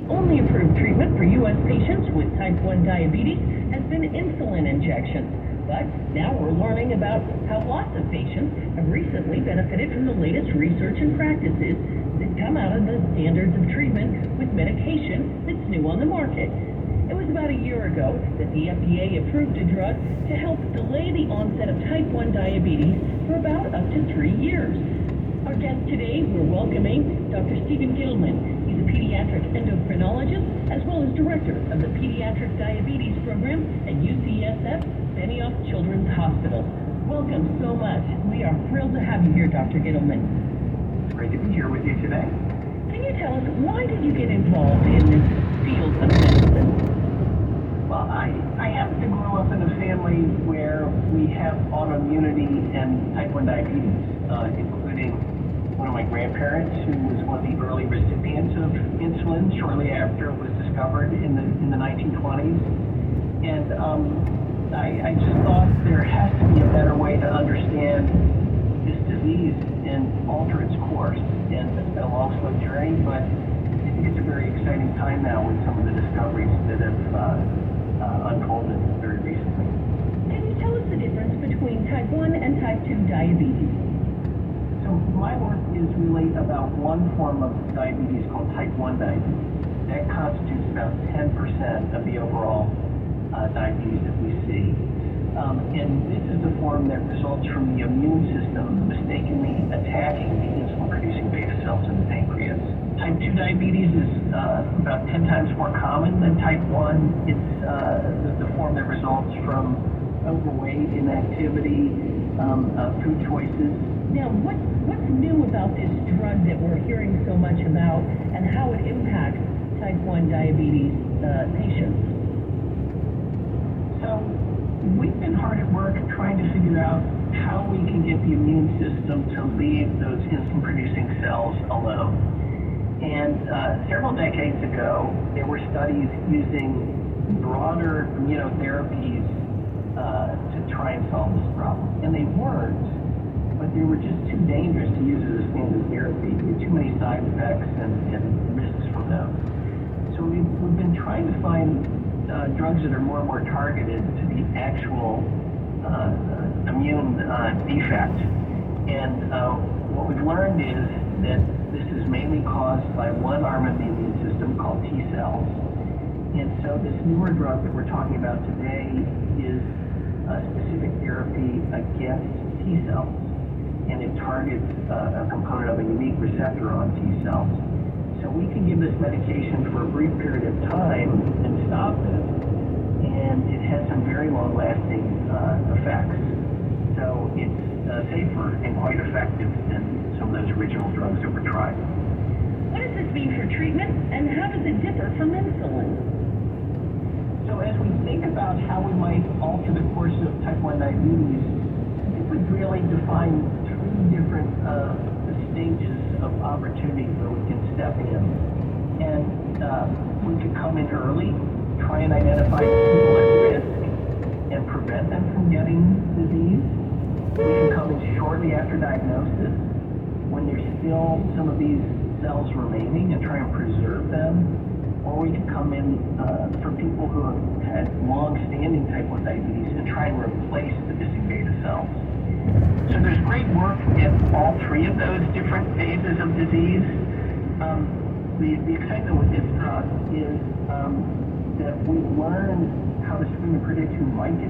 Only approved treatment for U.S. patients with type 1 diabetes has been insulin injections. But now we're learning about how lots of patients have recently benefited from the latest research and practices that come out of the standards of treatment with medication that's new on the market. It was about a year ago that the FDA approved a drug to help delay the onset of type 1 diabetes for about up to 3 years. Our guest today, we're welcoming Dr. Stephen Gittleman. He's a pediatric endocrinologist as well as director of the Pediatric Diabetes Program at UCSF Benioff Children's Hospital. Welcome so much. We are thrilled to have you here, Dr. Gittleman. It's great to be here with you today. Can you tell us, why did you get involved in this field of medicine? Well, I happen to grow up in a family where we have autoimmunity and type 1 diabetes, including one of my grandparents who was one of the early recipients of insulin shortly after it was discovered in the 1920s. And I just thought there has to be a better way to understand this disease and alter its course. And it's been a long, slow journey, but I think it's a very exciting time now with some of the discoveries that have unfolded very recently. Can you tell us the difference between type 1 and type 2 diabetes? So my work is really about one form of diabetes called type 1 diabetes. That constitutes about 10% of the overall diabetes that we see. And this is the form that results from the immune system mistakenly attacking the insulin-producing beta cells in the pancreas. Type 2 diabetes is about 10 times more common than type 1. It's the form that results from overweight, inactivity, food choices. Now, what's new about this drug that we're hearing so much about and how it impacts type 1 diabetes patients? So we've been hard at work trying to figure out how we can get the immune system to leave those insulin-producing cells alone. And several decades ago, there were studies using broader immunotherapies to try and solve this problem. And they worked, but they were just too dangerous to use as a standard therapy. There were too many side effects and risks from them. So we've been trying to find drugs that are more and more targeted to the actual immune defect. And what we've learned is that this is mainly caused by one arm of the immune system called T cells. And so this newer drug that we're talking about today is a specific therapy against T cells. And it targets a component of a unique receptor on T cells. So we can give this medication for a brief period of time and stop it, and it has some very long-lasting effects. So it's safer and quite effective than some of those original drugs that were tried. What does this mean for treatment, and how does it differ from insulin? So as we think about how we might alter the course of type 1 diabetes, I think we've really defined three different stages of opportunity where we can step in. And we could come in early, try and identify people at risk, and prevent them from getting disease. We can come in shortly after diagnosis, when there's still some of these cells remaining, and try and preserve them. Or we can come in for people who have had long-standing type 1 diabetes and try and replace the missing beta cells. So there's great work in all three of those different phases of disease. The excitement with this drug is that we've learned how to screen and predict who might get